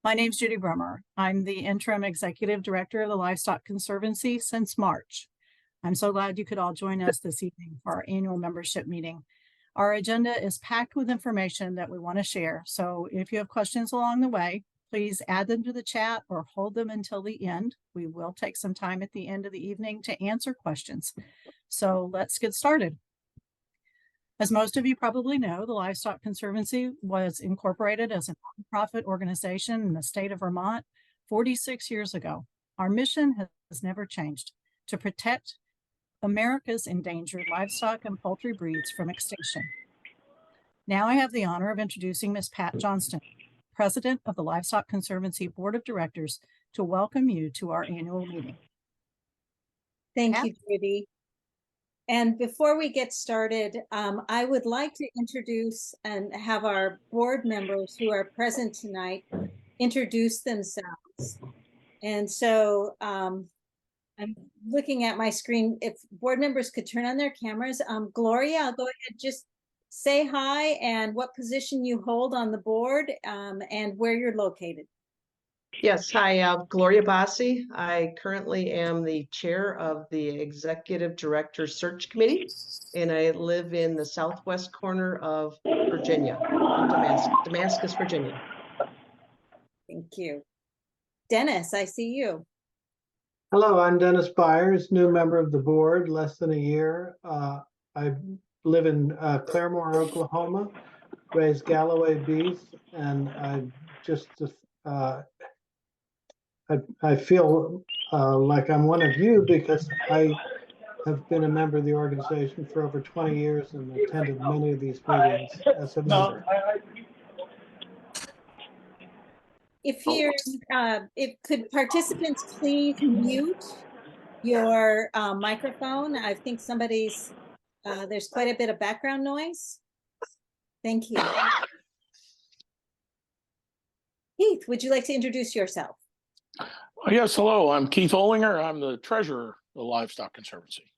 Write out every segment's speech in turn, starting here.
My name's Judy Brummer. I'm the interim executive director of the Livestock Conservancy since March. I'm so glad you could all join us this evening for our annual membership meeting. Our agenda is packed with information that we want to share. So if you have questions along the way, please add them to the chat or hold them until the end. We will take some time at the end of the evening to answer questions. So let's get started. As most of you probably know, the Livestock Conservancy was incorporated as a nonprofit organization in the state of Vermont 46 years ago. Our mission has never changed: to protect America's endangered livestock and poultry breeds from extinction. Now I have the honor of introducing Ms. Pat Johnston, President of the Livestock Conservancy Board of Directors, to welcome you to our annual meeting. Thank you, Judy. And before we get started, I would like to introduce and have our board members who are present tonight introduce themselves. And so I'm looking at my screen. If board members could turn on their cameras. Gloria, I'll go ahead, just say hi and what position you hold on the board and where you're located. Yes, hi, Gloria Bassi. I currently am the chair of the Executive Director Search Committee, and I live in the southwest corner of Virginia, Damascus, Virginia. Thank you. Dennis, I see you. Hello, I'm Dennis Byers, new member of the board, less than a year. I live in Claremore, Oklahoma, raise Galloway beef, and I just I feel like I'm one of you because I have been a member of the organization for over 20 years and attended many of these meetings as a member. If you're, could participants please mute your microphone? I think somebody's, there's quite a bit of background noise. Thank you. Keith, would you like to introduce yourself? Yes, hello, I'm Keith Olinger. I'm the treasurer of the Livestock Conservancy.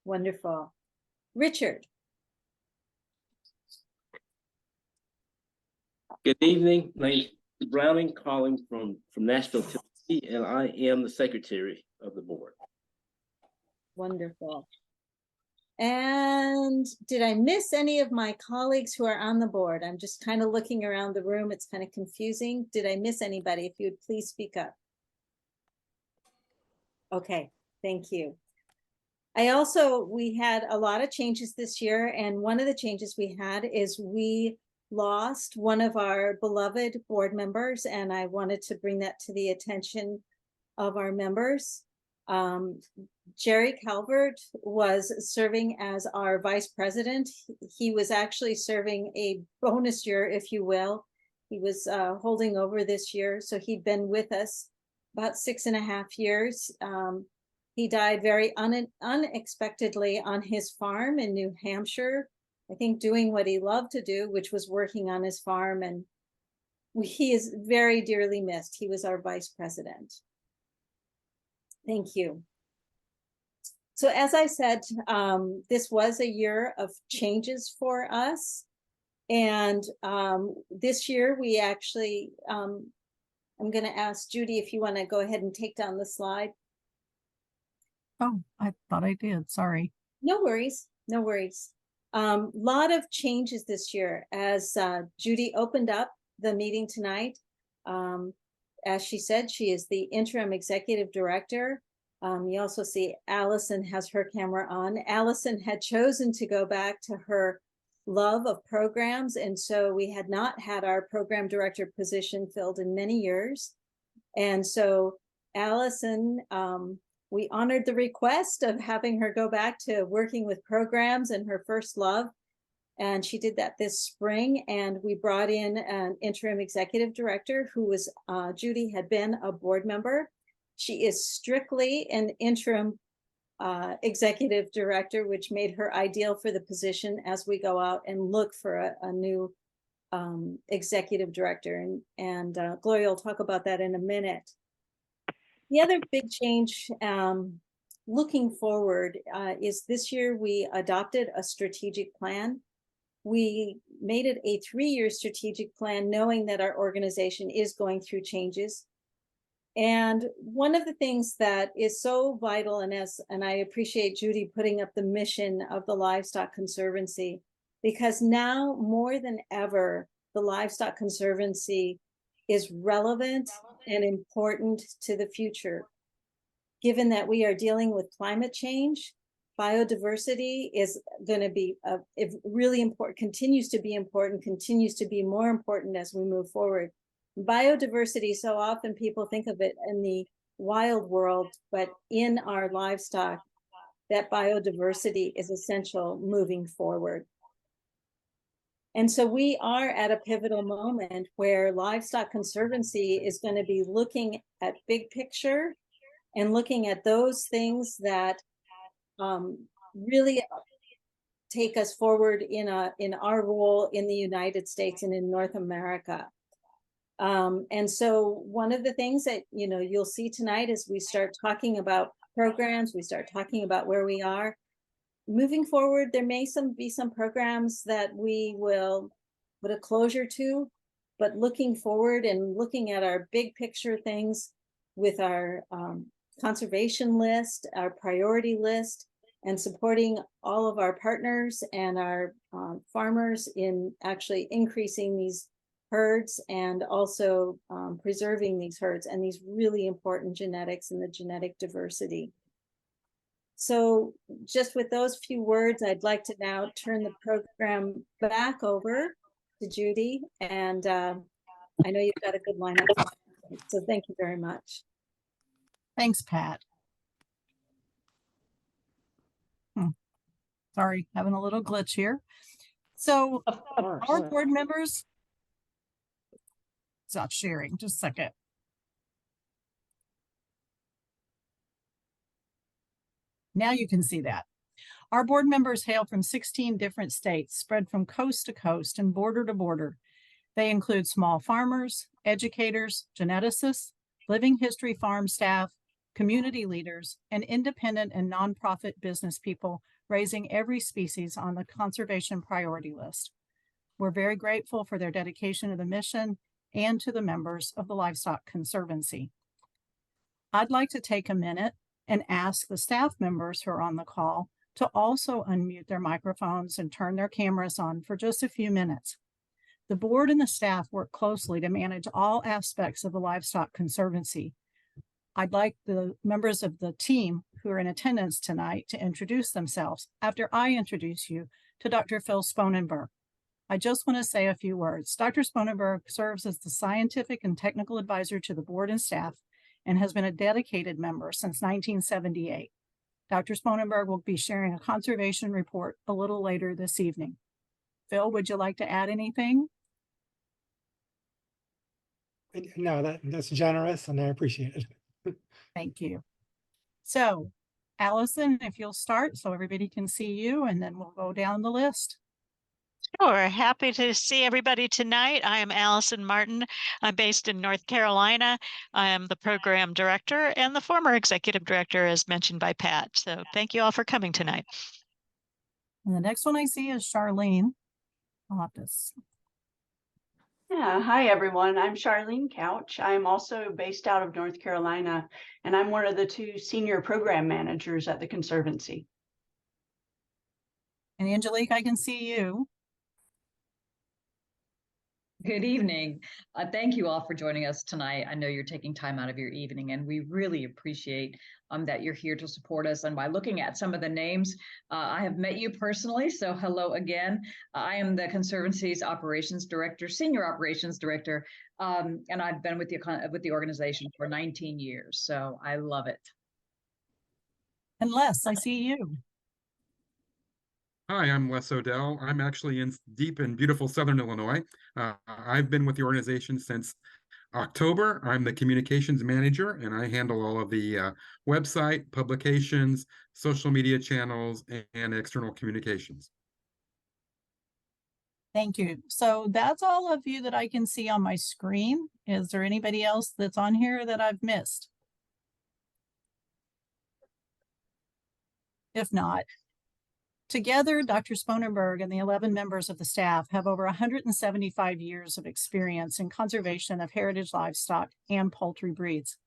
Wonderful. Richard. Good evening. My name is Browning, calling from Nashville, Tennessee, and I am the secretary of the board. Wonderful. And did I miss any of my colleagues who are on the board? I'm just kind of looking around the room. It's kind of confusing. Did I miss anybody? If you would please speak up. Okay, thank you. We had a lot of changes this year, and one of the changes we had is we lost one of our beloved board members, and I wanted to bring that to the attention of our members. Jerry Calvert was serving as our vice president. He was actually serving a bonus year, if you will. He was holding over this year, so he'd been with us about 6.5 years. He died very unexpectedly on his farm in New Hampshire, I think doing what he loved to do, which was working on his farm, and he is very dearly missed. He was our vice president. Thank you. So as I said, this was a year of changes for us. And this year we actually, I'm going to ask Judy if you want to go ahead and take down the slide. Oh, I thought I did. Sorry. No worries. No worries. Lot of changes this year as Judy opened up the meeting tonight. As she said, she is the interim executive director. You also see Allison has her camera on. Allison had chosen to go back to her love of programs, and so we had not had our program director position filled in many years. And so Allison, we honored the request of having her go back to working with programs and her first love, and she did that this spring. And we brought in an interim executive director who was Judy had been a board member. She is strictly an interim executive director, which made her ideal for the position as we go out and look for a new executive director. And Gloria will talk about that in a minute. The other big change looking forward is this year we adopted a strategic plan. we made it a 3-year strategic plan, knowing that our organization is going through changes. And one of the things that is so vital, and I appreciate Judy putting up the mission of the Livestock Conservancy, because now more than ever, the Livestock Conservancy is relevant and important to the future. Given that we are dealing with climate change, biodiversity is going to be really important, continues to be more important as we move forward. Biodiversity, so often people think of it in the wild world, but in our livestock, that biodiversity is essential moving forward. And so we are at a pivotal moment where Livestock Conservancy is going to be looking at big picture and looking at those things that really take us forward in our role in the United States and in North America. And so one of the things that you'll see tonight as we start talking about programs, we start talking about where we are moving forward. There may be some programs that we will put a closure to, but looking forward and looking at our big picture things with our conservation list, our priority list, and supporting all of our partners and our farmers in actually increasing these herds and also preserving these herds and these really important genetics and the genetic diversity. So just with those few words, I'd like to now turn the program back over to Judy. And I know you've got a good lineup, so thank you very much. Thanks, Pat. Sorry, having a little glitch here. So our board members, stop sharing, just a second. Now you can see that. Our board members hail from 16 different states, spread from coast to coast and border to border. They include small farmers, educators, geneticists, living history farm staff, community leaders, and independent and nonprofit business people raising every species on the conservation priority list. We're very grateful for their dedication to the mission and to the members of the Livestock Conservancy. I'd like to take a minute and ask the staff members who are on the call to also unmute their microphones and turn their cameras on for just a few minutes. The board and the staff work closely to manage all aspects of the Livestock Conservancy. I'd like the members of the team who are in attendance tonight to introduce themselves after I introduce you to Dr. Phil Sponenberg. I just want to say a few words. Dr. Sponenberg serves as the scientific and technical advisor to the board and staff and has been a dedicated member since 1978. Dr. Sponenberg will be sharing a conservation report a little later this evening. Phil, would you like to add anything? No, that's generous and I appreciate it. Thank you. So, Allison, if you'll start so everybody can see you, and then we'll go down the list. Sure. Happy to see everybody tonight. I am Allison Martin. I'm based in North Carolina. I am the program director and the former executive director, as mentioned by Pat. So thank you all for coming tonight. And the next one I see is Charlene. I'll have this. Yeah, hi everyone. I'm Charlene Couch. I'm also based out of North Carolina, and I'm one of the 2 senior program managers at the Conservancy. And Angelique, I can see you. Good evening. Thank you all for joining us tonight. I know you're taking time out of your evening, and we really appreciate that you're here to support us. And by looking at some of the names, I have met you personally, so hello again. I am the Conservancy's operations director, senior operations director, and I've been with the organization for 19 years, so I love it. And Les, I see you. Hi, I'm Les Odell. I'm actually in deep and beautiful Southern Illinois. I've been with the organization since October. I'm the communications manager, and I handle all of the website, publications, social media channels, and external communications. Thank you. So that's all of you that I can see on my screen. Is there anybody else that's on here that I've missed? If not, Together, Dr. Sponenberg and the 11 members of the staff have over 175 years of experience in conservation of heritage livestock and poultry breeds.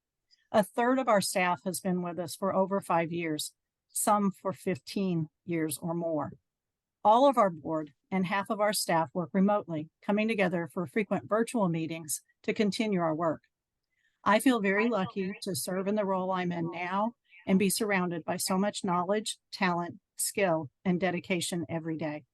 A third of our staff has been with us for over 5 years, some for 15 years or more. All of our board and half of our staff work remotely, coming together for frequent virtual meetings to continue our work. I feel very lucky to serve in the role I'm in now and be surrounded by so much knowledge, talent, skill, and dedication every day.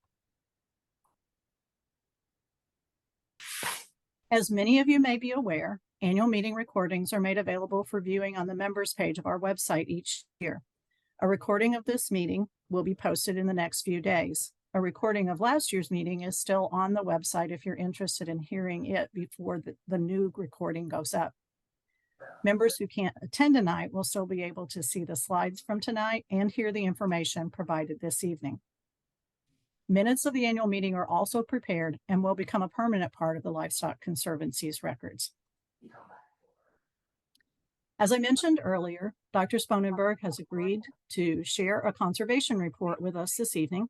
As many of you may be aware, annual meeting recordings are made available for viewing on the members page of our website each year. A recording of this meeting will be posted in the next few days. A recording of last year's meeting is still on the website if you're interested in hearing it before the new recording goes up. Members who can't attend tonight will still be able to see the slides from tonight and hear the information provided this evening. Minutes of the annual meeting are also prepared and will become a permanent part of the Livestock Conservancy's records. As I mentioned earlier, Dr. Sponenberg has agreed to share a conservation report with us this evening.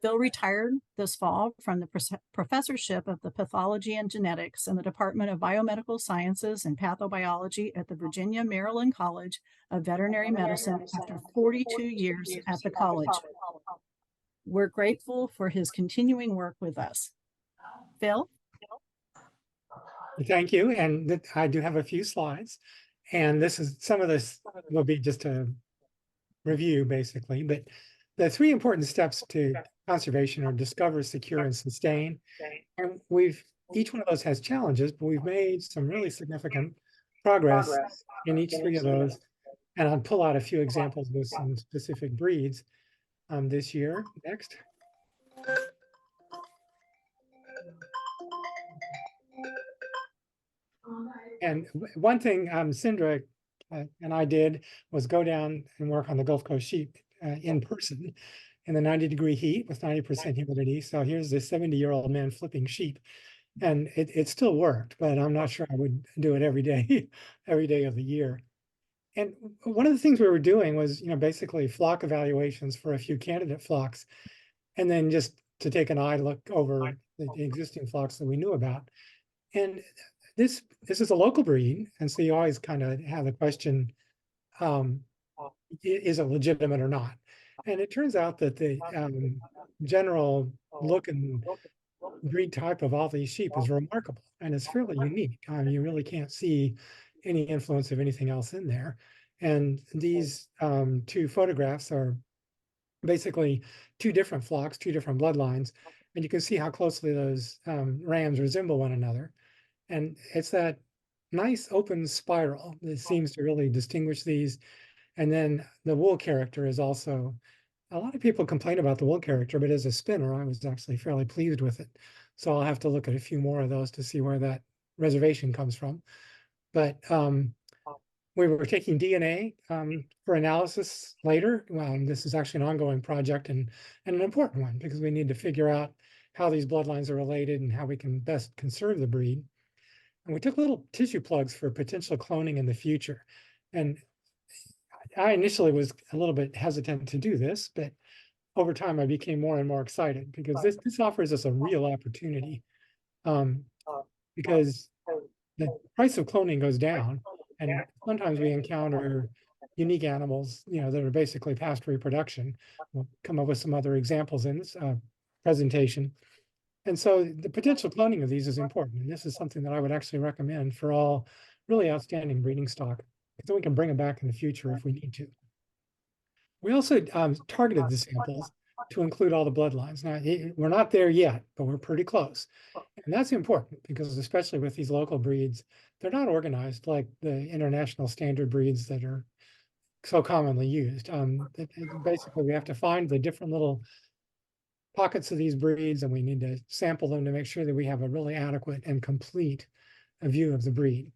Phil retired this fall from the professorship of the pathology and genetics in the Department of Biomedical Sciences and Pathobiology at the Virginia Maryland College of Veterinary Medicine after 42 years at the college. We're grateful for his continuing work with us. Phil? Thank you. And I do have a few slides. And some of this will be just a review, basically. But the 3 important steps to conservation are discover, secure, and sustain. And each one of those has challenges, but we've made some really significant progress in each 3 of those. And I'll pull out a few examples with some specific breeds this year. Next. And one thing Sindra and I did was go down and work on the Gulf Coast sheep in person in the 90-degree heat with 90% humidity. So here's this 70-year-old man flipping sheep, and it still worked, but I'm not sure I would do it every day, every day of the year. And one of the things we were doing was, basically flock evaluations for a few candidate flocks, and then just to take an eye look over the existing flocks that we knew about. And this is a local breed, and so you always kind of have the question, is it legitimate or not? And it turns out that the general look and breed type of all these sheep is remarkable, and it's fairly unique. You really can't see any influence of anything else in there. And these 2 photographs are basically 2 different flocks, 2 different bloodlines, and you can see how closely those rams resemble one another. And it's that nice open spiral that seems to really distinguish these. And then the wool character is also, a lot of people complain about the wool character, but as a spinner, I was actually fairly pleased with it. So I'll have to look at a few more of those to see where that reservation comes from. But we were taking DNA for analysis later. This is actually an ongoing project and an important one, because we need to figure out how these bloodlines are related and how we can best conserve the breed. And we took little tissue plugs for potential cloning in the future. And I initially was a little bit hesitant to do this, but over time I became more and more excited, because this offers us a real opportunity, because the price of cloning goes down, and sometimes we encounter unique animals, that are basically past reproduction. We'll come up with some other examples in this presentation. And so the potential cloning of these is important. And this is something that I would actually recommend for all really outstanding breeding stock, because then we can bring them back in the future if we need to. We also targeted the samples to include all the bloodlines. Now, we're not there yet, but we're pretty close. And that's important, because especially with these local breeds, they're not organized like the international standard breeds that are so commonly used. Basically, we have to find the different little pockets of these breeds, and we need to sample them to make sure that we have a really adequate and complete view of the breed.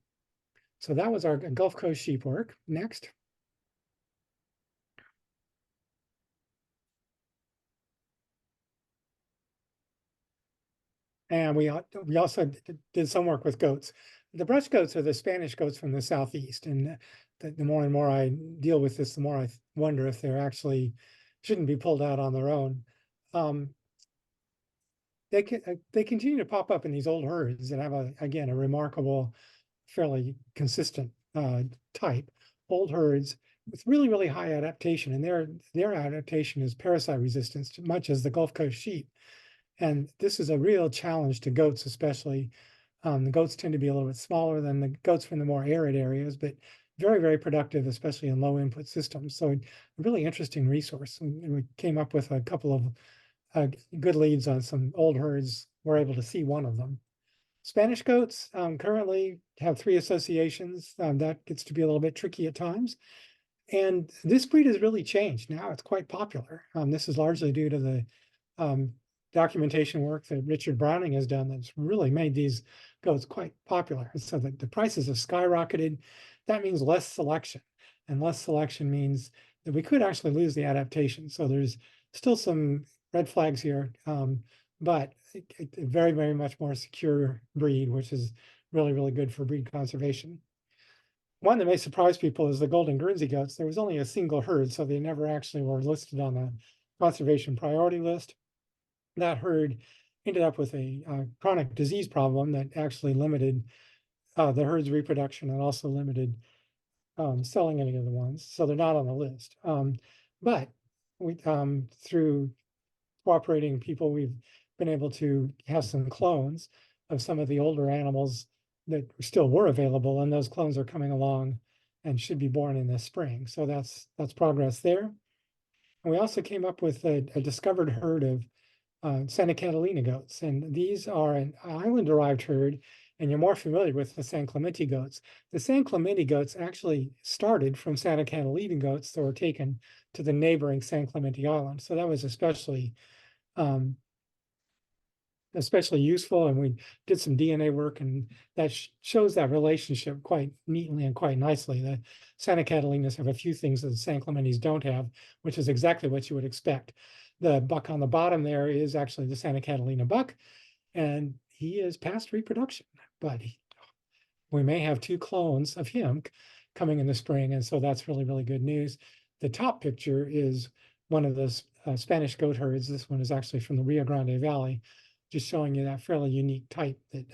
So that was our Gulf Coast sheep work. Next. And we also did some work with goats. The brush goats are the Spanish goats from the southeast. And the more and more I deal with this, the more I wonder if they're actually shouldn't be pulled out on their own. They continue to pop up in these old herds that have again a remarkable, fairly consistent type. Old herds with really, really high adaptation, and their adaptation is parasite resistance, much as the Gulf Coast sheep. And this is a real challenge to goats, especially. The goats tend to be a little bit smaller than the goats from the more arid areas, but very, very productive, especially in low input systems. So a really interesting resource. And we came up with a couple of good leads on some old herds. We're able to see one of them. Spanish goats currently have 3 associations. That gets to be a little bit tricky at times. And this breed has really changed. Now it's quite popular. This is largely due to the documentation work that Richard Browning has done that's really made these goats quite popular. So that the prices have skyrocketed. That means less selection. And less selection means that we could actually lose the adaptation. So there's still some red flags here, but a very, very much more secure breed, which is really, really good for breed conservation. One that may surprise people is the golden Guernsey goats. There was only a single herd, so they never actually were listed on the conservation priority list. That herd ended up with a chronic disease problem that actually limited the herd's reproduction and also limited selling any of the ones. So they're not on the list. But we, through cooperating people, we've been able to have some clones of some of the older animals that still were available, and those clones are coming along and should be born in the spring. So that's progress there. And we also came up with a discovered herd of Santa Catalina goats, and these are an island-derived herd, and you're more familiar with the San Clemente goats. The San Clemente goats actually started from Santa Catalina goats that were taken to the neighboring San Clemente Island. So that was especially useful, and we did some DNA work, and that shows that relationship quite neatly and quite nicely. The Santa Catalinas have a few things that the San Clementes don't have, which is exactly what you would expect. The buck on the bottom there is actually the Santa Catalina buck, and he is past reproduction, but we may have 2 clones of him coming in the spring, and so that's really, really good news. The top picture is one of those Spanish goat herds. This one is actually from the Rio Grande Valley, just showing you that fairly unique type that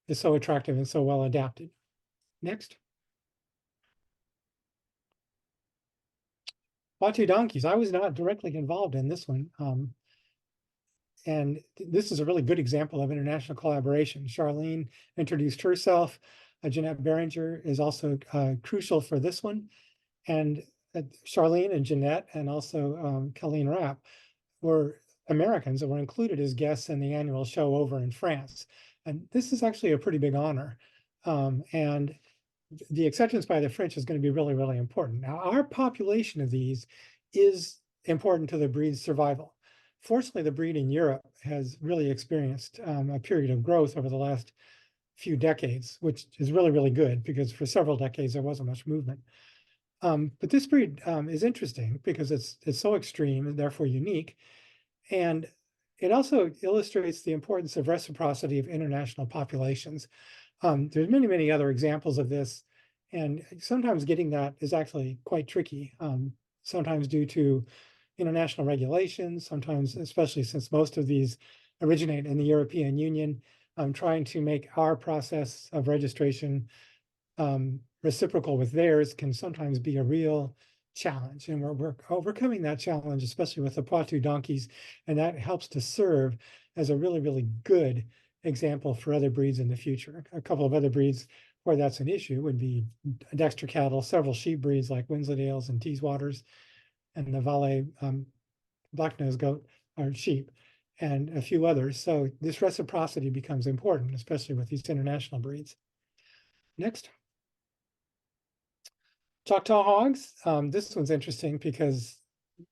is so attractive and so well adapted. Next. Watu donkeys. I was not directly involved in this one. And this is a really good example of international collaboration. Charlene introduced herself. Jeanette Behringer is also crucial for this one. And Charlene and Jeanette and also Colleen Rapp were Americans that were included as guests in the annual show over in France. And this is actually a pretty big honor. And the acceptance by the French is going to be really, really important. Now, our population of these is important to the breed's survival. Fortunately, the breed in Europe has really experienced a period of growth over the last few decades, which is really, really good because for several decades there wasn't much movement. But this breed is interesting because it's so extreme and therefore unique. And it also illustrates the importance of reciprocity of international populations. There's many, many other examples of this, and sometimes getting that is actually quite tricky, sometimes due to international regulations, sometimes, especially since most of these originate in the European Union, trying to make our process of registration reciprocal with theirs can sometimes be a real challenge. And we're overcoming that challenge, especially with the Poitou donkeys, and that helps to serve as a really, really good example for other breeds in the future. A couple of other breeds where that's an issue would be Dexter cattle, several sheep breeds like Wensleydales and Teeswaters, and the Valais black-nosed goat or sheep, and a few others. So this reciprocity becomes important, especially with these international breeds. Next. Choctaw hogs. This one's interesting because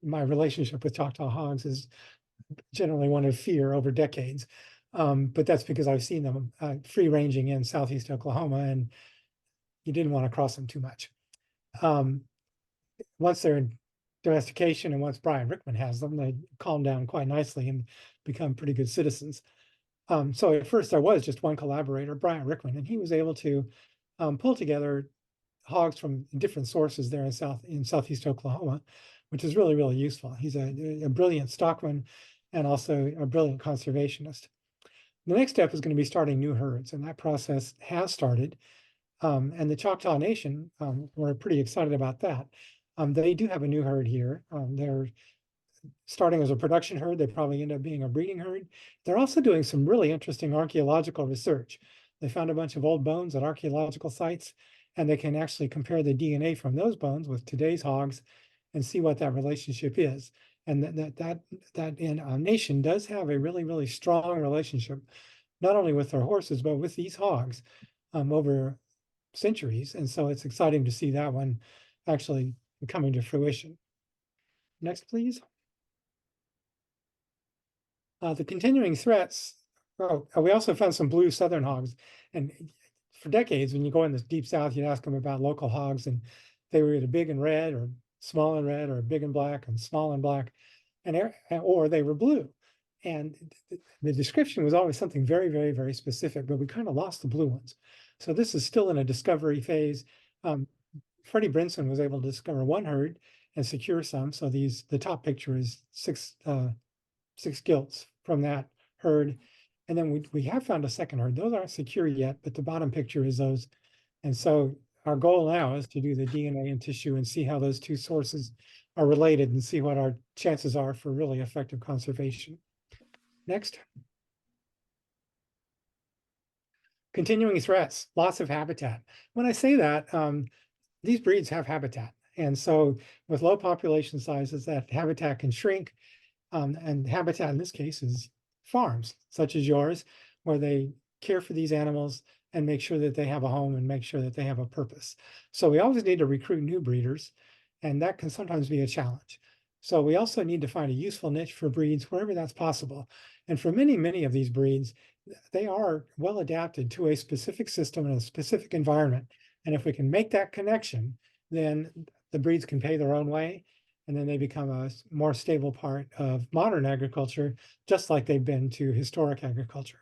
my relationship with Choctaw hogs is generally one of fear over decades. But that's because I've seen them free ranging in Southeast Oklahoma, and you didn't want to cross them too much. Once they're in domestication and once Brian Rickman has them, they calm down quite nicely and become pretty good citizens. So at first there was just one collaborator, Brian Rickman, and he was able to pull together hogs from different sources there in Southeast Oklahoma. which is really, really useful. He's a brilliant stockman and also a brilliant conservationist. The next step is going to be starting new herds, and that process has started. And the Choctaw Nation, we're pretty excited about that. They do have a new herd here. They're starting as a production herd. They probably end up being a breeding herd. They're also doing some really interesting archaeological research. They found a bunch of old bones at archaeological sites, and they can actually compare the DNA from those bones with today's hogs and see what that relationship is. And that nation does have a really, really strong relationship, not only with their horses, but with these hogs over centuries. And so it's exciting to see that one actually coming to fruition. Next, please. The continuing threats. Oh, we also found some blue southern hogs. And for decades, when you go in the deep south, you'd ask them about local hogs, and they were either big and red or small and red or big and black and small and black, or they were blue. And the description was always something very, very, very specific, but we kind of lost the blue ones. So this is still in a discovery phase. Freddie Brinson was able to discover one herd and secure some. So the top picture is six gilts from that herd. And then we have found a second herd. Those aren't secure yet, but the bottom picture is those. And so our goal now is to do the DNA and tissue and see how those two sources are related and see what our chances are for really effective conservation. Next. Continuing threats, loss of habitat. When I say that, these breeds have habitat. And so with low population sizes, that habitat can shrink. And habitat in this case is farms, such as yours, where they care for these animals and make sure that they have a home and make sure that they have a purpose. So we always need to recruit new breeders, and that can sometimes be a challenge. So we also need to find a useful niche for breeds wherever that's possible. And for many, many of these breeds, they are well adapted to a specific system and a specific environment. And if we can make that connection, then the breeds can pay their own way, and then they become a more stable part of modern agriculture, just like they've been to historic agriculture.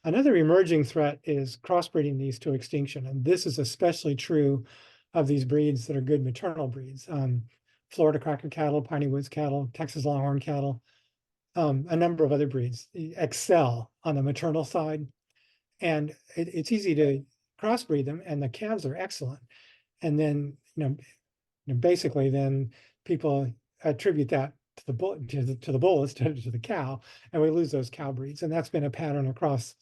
Another emerging threat is crossbreeding these to extinction. And this is especially true of these breeds that are good maternal breeds. Florida cracker cattle, piney woods cattle, Texas longhorn cattle, a number of other breeds excel on the maternal side. And it's easy to crossbreed them, and the calves are excellent. And then, basically then people attribute that to the bull, to the bull instead of to the cow, and we lose those cow breeds. And that's been a pattern across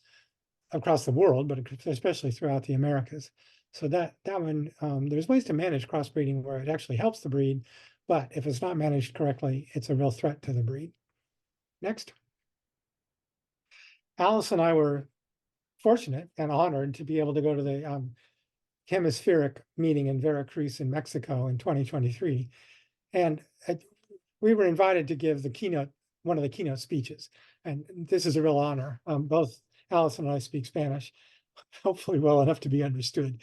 the world, but especially throughout the Americas. So that one, there's ways to manage crossbreeding where it actually helps the breed, but if it's not managed correctly, it's a real threat to the breed. Next. Alice and I were fortunate and honored to be able to go to the hemispheric meeting in Veracruz in Mexico in 2023. And we were invited to give one of the keynote speeches. And this is a real honor. Both Alice and I speak Spanish, hopefully well enough to be understood.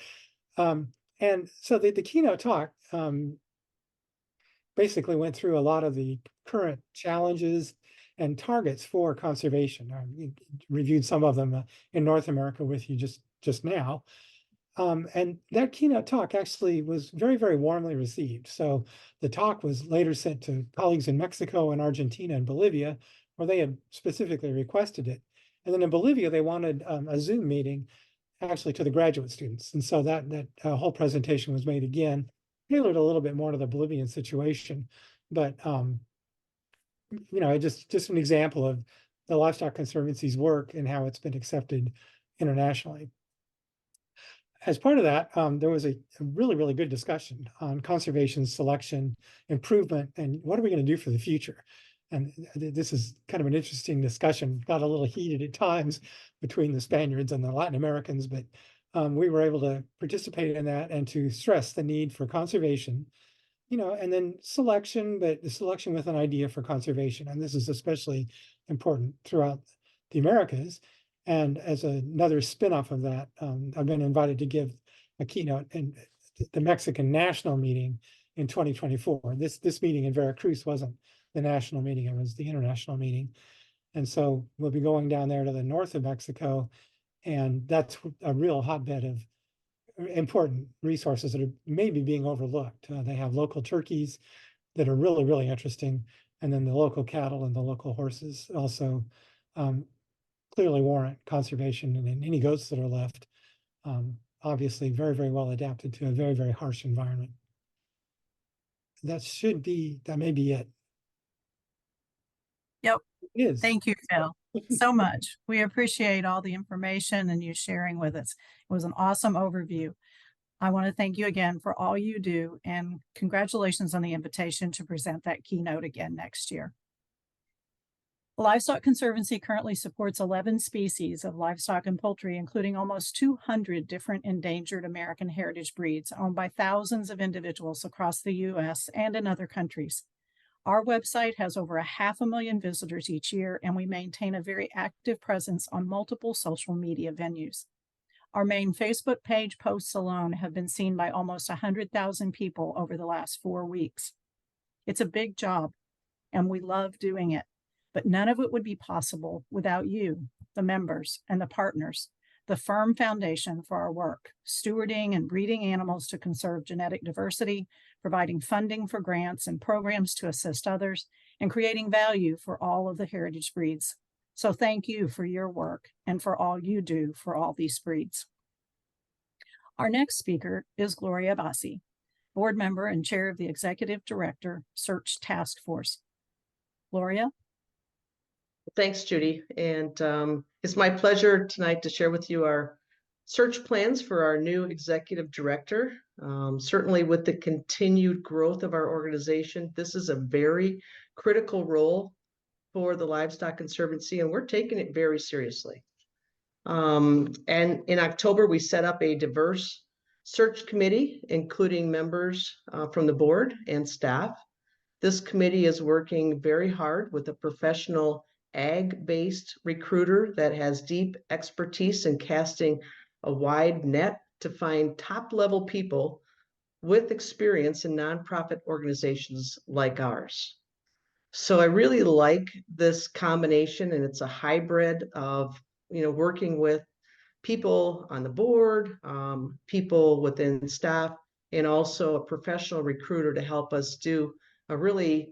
And so the keynote talk basically went through a lot of the current challenges and targets for conservation. I reviewed some of them in North America with you just now. And that keynote talk actually was very, very warmly received. So the talk was later sent to colleagues in Mexico and Argentina and Bolivia, where they had specifically requested it. And then in Bolivia, they wanted a Zoom meeting actually to the graduate students. And so that whole presentation was made again, tailored a little bit more to the Bolivian situation. But, just an example of the Livestock Conservancy's work and how it's been accepted internationally. As part of that, there was a really, really good discussion on conservation, selection, improvement, and what are we going to do for the future? And this is kind of an interesting discussion, got a little heated at times between the Spaniards and the Latin Americans, but we were able to participate in that and to stress the need for conservation, and then selection, but the selection with an idea for conservation. And this is especially important throughout the Americas. And as another spin-off of that, I've been invited to give a keynote in the Mexican national meeting in 2024. This meeting in Veracruz wasn't the national meeting, it was the international meeting. And so we'll be going down there to the north of Mexico, and that's a real hotbed of important resources that are maybe being overlooked. They have local turkeys, that are really, really interesting. And then the local cattle and the local horses also clearly warrant conservation, and any goats that are left, obviously very, very well adapted to a very, very harsh environment. That may be it. Yep. It is. Thank you, Phil, so much. We appreciate all the information and you sharing with us. It was an awesome overview. I want to thank you again for all you do, and congratulations on the invitation to present that keynote again next year. The Livestock Conservancy currently supports 11 species of livestock and poultry, including almost 200 different endangered American heritage breeds owned by thousands of individuals across the U.S. and in other countries. Our website has over 500,000 visitors each year, and we maintain a very active presence on multiple social media venues. Our main Facebook page posts alone have been seen by almost 100,000 people over the last 4 weeks. It's a big job, and we love doing it, but none of it would be possible without you, the members and the partners, the firm foundation for our work, stewarding and breeding animals to conserve genetic diversity, providing funding for grants and programs to assist others, and creating value for all of the heritage breeds. So thank you for your work and for all you do for all these breeds. Our next speaker is Gloria Bassi, board member and chair of the Executive Director Search Task Force. Gloria? Thanks, Judy. And it's my pleasure tonight to share with you our search plans for our new executive director. Certainly with the continued growth of our organization, this is a very critical role for the Livestock Conservancy, and we're taking it very seriously. And in October, we set up a diverse search committee, including members from the board and staff. This committee is working very hard with a professional ag-based recruiter that has deep expertise in casting a wide net to find top-level people with experience in nonprofit organizations like ours. So I really like this combination, and it's a hybrid of, working with people on the board, people within staff, and also a professional recruiter to help us do a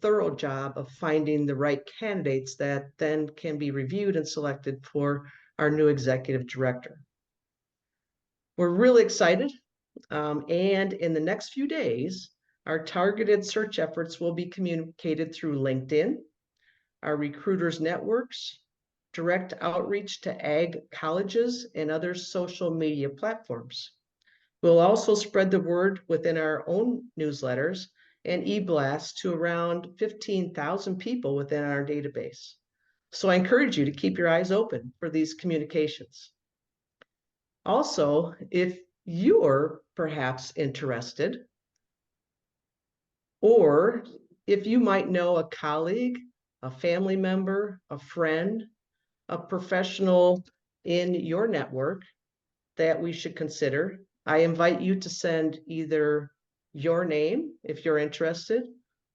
thorough job of finding the right candidates that then can be reviewed and selected for our new executive director. We're really excited, and in the next few days, our targeted search efforts will be communicated through LinkedIn, our recruiters networks, direct outreach to ag colleges, and other social media platforms. We'll also spread the word within our own newsletters and e-blasts to around 15,000 people within our database. So I encourage you to keep your eyes open for these communications. Also, if you're perhaps interested, or if you might know a colleague, a family member, a friend, a professional in your network that we should consider, I invite you to send either your name, if you're interested,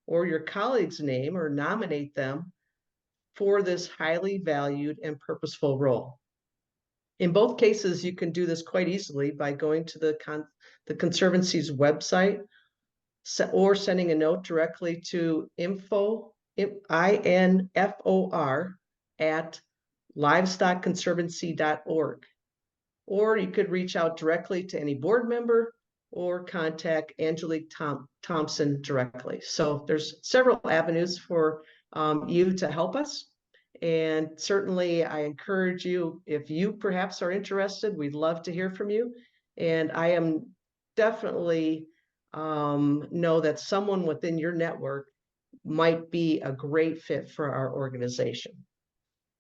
or your colleague's name, or nominate them for this highly valued and purposeful role. In both cases, you can do this quite easily by going to the Conservancy's website, or sending a note directly to info, INFOR, at livestockconservancy.org. Or you could reach out directly to any board member or contact Angelique Thompson directly. So there's several avenues for you to help us. And certainly I encourage you, if you perhaps are interested, we'd love to hear from you. And I am definitely know that someone within your network might be a great fit for our organization.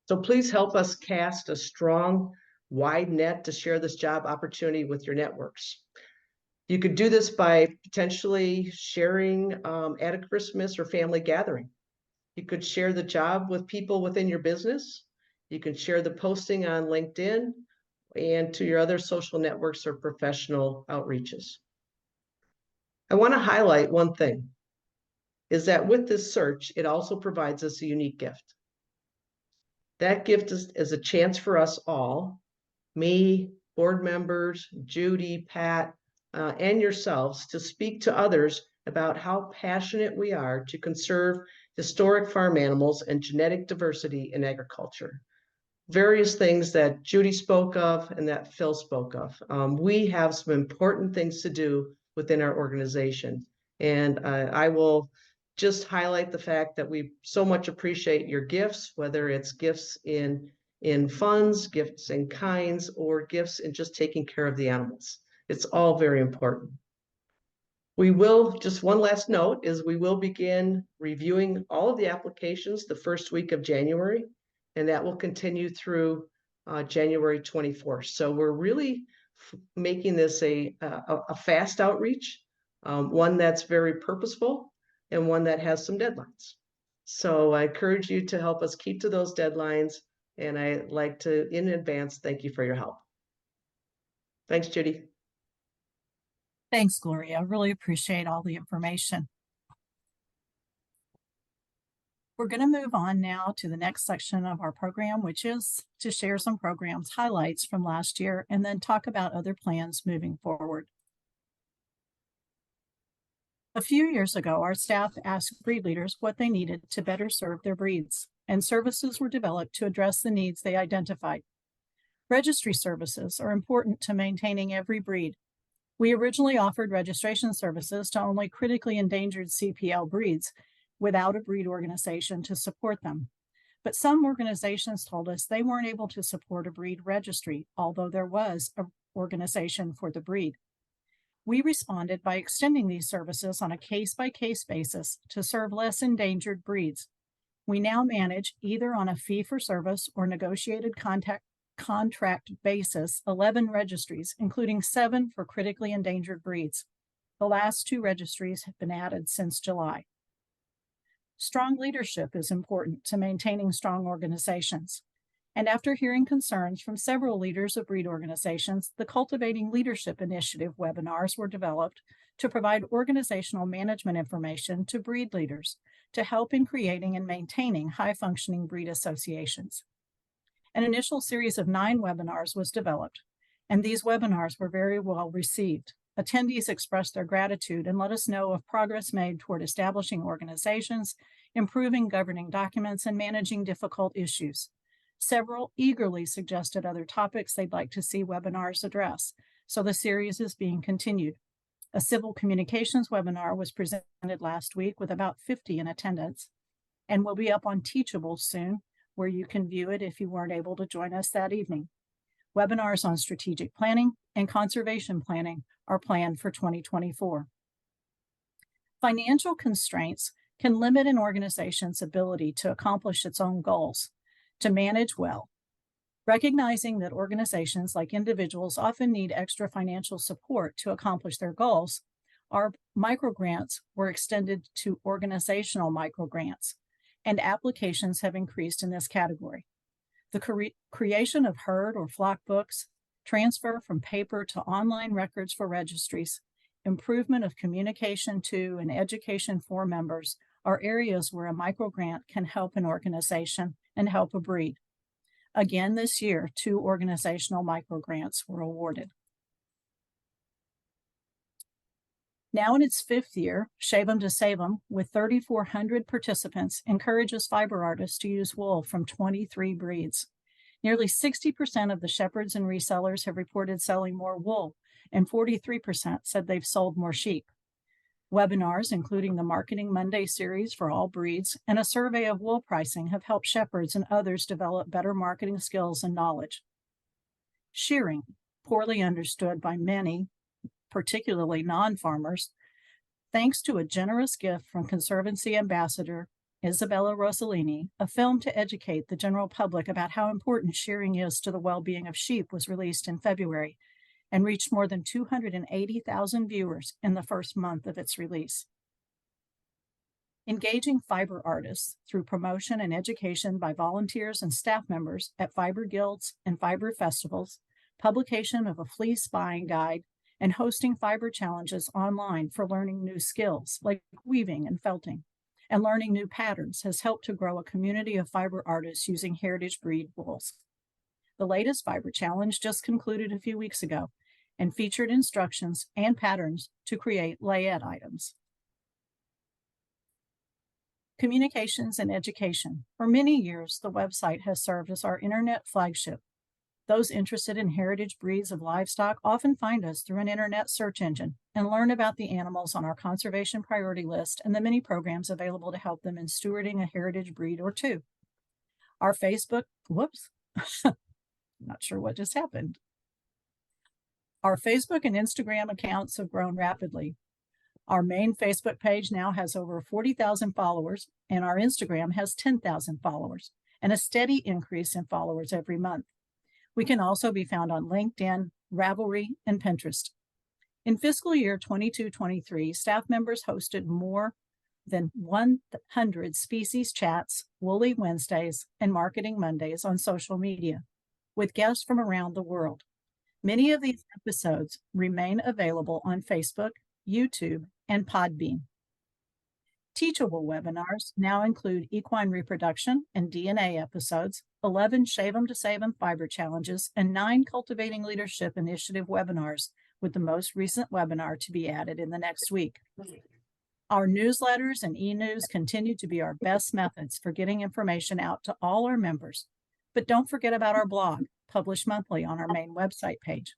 So please help us cast a strong, wide net to share this job opportunity with your networks. You could do this by potentially sharing at a Christmas or family gathering. You could share the job with people within your business. You can share the posting on LinkedIn and to your other social networks or professional outreaches. I want to highlight one thing, is that with this search, it also provides us a unique gift. That gift is a chance for us all, me, board members, Judy, Pat, and yourselves, to speak to others about how passionate we are to conserve historic farm animals and genetic diversity in agriculture. Various things that Judy spoke of and that Phil spoke of. We have some important things to do within our organization. And I will just highlight the fact that we so much appreciate your gifts, whether it's gifts in funds, gifts in kinds, or gifts in just taking care of the animals. It's all very important. We will, just one last note, is we will begin reviewing all of the applications the first week of January, and that will continue through January 24th. So we're really making this a fast outreach, one that's very purposeful and one that has some deadlines. So I encourage you to help us keep to those deadlines, and I'd like to, in advance, thank you for your help. Thanks, Judy. Thanks, Gloria. I really appreciate all the information. We're going to move on now to the next section of our program, which is to share some programs highlights from last year and then talk about other plans moving forward. A few years ago, our staff asked breed leaders what they needed to better serve their breeds, and services were developed to address the needs they identified. Registry services are important to maintaining every breed. We originally offered registration services to only critically endangered CPL breeds without a breed organization to support them. But some organizations told us they weren't able to support a breed registry, although there was an organization for the breed. We responded by extending these services on a case-by-case basis to serve less endangered breeds. We now manage, either on a fee-for-service or negotiated contract basis, 11 registries, including 7 for critically endangered breeds. The last 2 registries have been added since July. Strong leadership is important to maintaining strong organizations. And after hearing concerns from several leaders of breed organizations, the Cultivating Leadership Initiative webinars were developed to provide organizational management information to breed leaders to help in creating and maintaining high-functioning breed associations. An initial series of 9 webinars was developed, and these webinars were very well received. Attendees expressed their gratitude and let us know of progress made toward establishing organizations, improving governing documents, and managing difficult issues. Several eagerly suggested other topics they'd like to see webinars address, so the series is being continued. A civil communications webinar was presented last week with about 50 in attendance and will be up on Teachable soon, where you can view it if you weren't able to join us that evening. Webinars on strategic planning and conservation planning are planned for 2024. Financial constraints can limit an organization's ability to accomplish its own goals, to manage well. Recognizing that organizations, like individuals, often need extra financial support to accomplish their goals, our microgrants were extended to organizational microgrants, and applications have increased in this category. The creation of herd or flock books, transfer from paper to online records for registries, improvement of communication to and education for members are areas where a microgrant can help an organization and help a breed. Again, this year, 2 organizational microgrants were awarded. Now in its 5th year, Shave 'em to Save 'em, with 3,400 participants, encourages fiber artists to use wool from 23 breeds. Nearly 60% of the shepherds and resellers have reported selling more wool, and 43% said they've sold more sheep. Webinars, including the Marketing Monday series for all breeds and a survey of wool pricing, have helped shepherds and others develop better marketing skills and knowledge. Shearing, poorly understood by many, particularly non-farmers, thanks to a generous gift from Conservancy Ambassador Isabella Rossellini, a film to educate the general public about how important shearing is to the well-being of sheep was released in February and reached more than 280,000 viewers in the first month of its release. Engaging fiber artists through promotion and education by volunteers and staff members at fiber guilds and fiber festivals, publication of a fleece buying guide, and hosting fiber challenges online for learning new skills like weaving and felting, and learning new patterns has helped to grow a community of fiber artists using heritage breed wools. The latest fiber challenge just concluded a few weeks ago and featured instructions and patterns to create layette items. Communications and education. For many years, the website has served as our internet flagship. Those interested in heritage breeds of livestock often find us through an internet search engine and learn about the animals on our conservation priority list and the many programs available to help them in stewarding a heritage breed or two. Our Facebook, not sure what just happened. Our Facebook and Instagram accounts have grown rapidly. Our main Facebook page now has over 40,000 followers, and our Instagram has 10,000 followers, and a steady increase in followers every month. We can also be found on LinkedIn, Ravelry, and Pinterest. In fiscal year 22-23, staff members hosted more than 100 species chats, Woolly Wednesdays, and Marketing Mondays on social media, with guests from around the world. Many of these episodes remain available on Facebook, YouTube, and Podbean. Teachable webinars now include equine reproduction and DNA episodes, 11 Shave 'em to Save 'em fiber challenges, and 9 Cultivating Leadership Initiative webinars, with the most recent webinar to be added in the next week. Our newsletters and e-news continue to be our best methods for getting information out to all our members. But don't forget about our blog, published monthly on our main website page.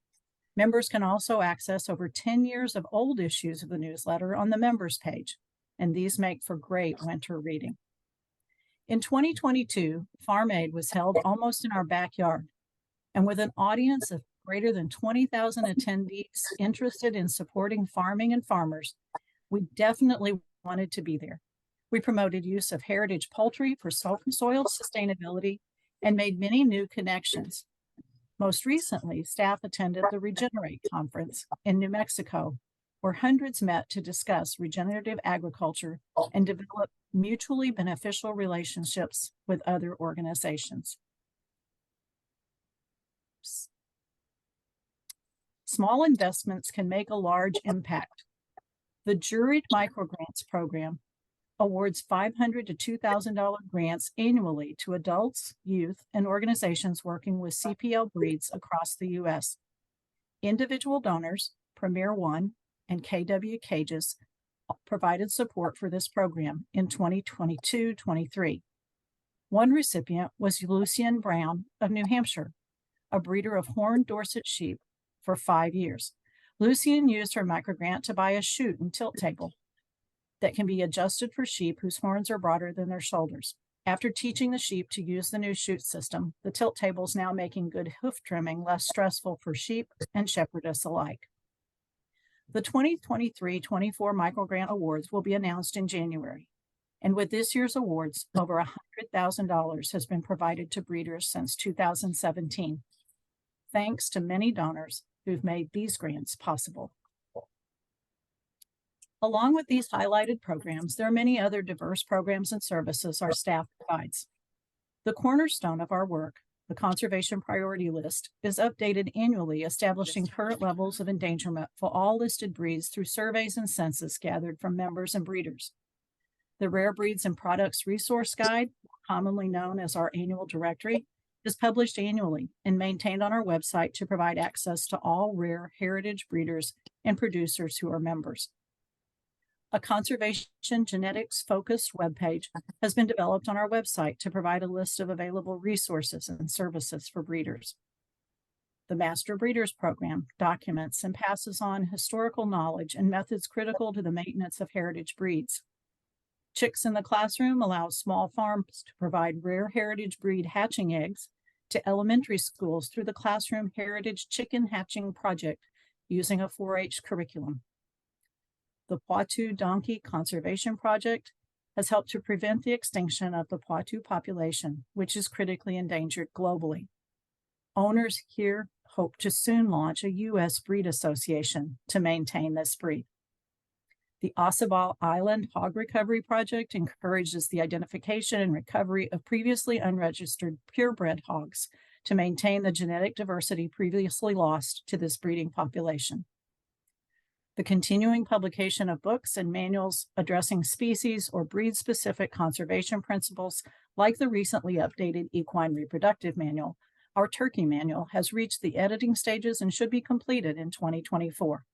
Members can also access over 10 years of old issues of the newsletter on the members page, and these make for great winter reading. In 2022, Farm Aid was held almost in our backyard, and with an audience of greater than 20,000 attendees interested in supporting farming and farmers, we definitely wanted to be there. We promoted use of heritage poultry for soil sustainability and made many new connections. Most recently, staff attended the Regenerate Conference in New Mexico, where hundreds met to discuss regenerative agriculture and develop mutually beneficial relationships with other organizations. Small investments can make a large impact. The Juried Microgrants Program awards $500 to $2,000 grants annually to adults, youth, and organizations working with CPL breeds across the U.S. Individual donors, Premier One, and KW Cages provided support for this program in 2022-23. One recipient was Lucien Brown of New Hampshire, a breeder of horned Dorset sheep for 5 years. Lucien used her microgrant to buy a chute and tilt table that can be adjusted for sheep whose horns are broader than their shoulders. After teaching the sheep to use the new chute system, the tilt table is now making good hoof trimming less stressful for sheep and shepherdess alike. The 2023-24 Microgrant Awards will be announced in January. And with this year's awards, over $100,000 has been provided to breeders since 2017. Thanks to many donors who've made these grants possible. Along with these highlighted programs, there are many other diverse programs and services our staff provides. The cornerstone of our work, the Conservation Priority List, is updated annually, establishing current levels of endangerment for all listed breeds through surveys and census gathered from members and breeders. The Rare Breeds and Products Resource Guide, commonly known as our annual directory, is published annually and maintained on our website to provide access to all rare heritage breeders and producers who are members. A conservation genetics focused webpage has been developed on our website to provide a list of available resources and services for breeders. The Master Breeders Program documents and passes on historical knowledge and methods critical to the maintenance of heritage breeds. Chicks in the Classroom allows small farms to provide rare heritage breed hatching eggs to elementary schools through the Classroom Heritage Chicken Hatching Project using a 4-H curriculum. The Poitou Donkey Conservation Project has helped to prevent the extinction of the Poitou population, which is critically endangered globally. Owners here hope to soon launch a U.S. breed association to maintain this breed. The Ossabaw Island Hog Recovery Project encourages the identification and recovery of previously unregistered purebred hogs to maintain the genetic diversity previously lost to this breeding population. The continuing publication of books and manuals addressing species or breed-specific conservation principles, like the recently updated Equine Reproductive Manual, our Turkey Manual, has reached the editing stages and should be completed in 2024.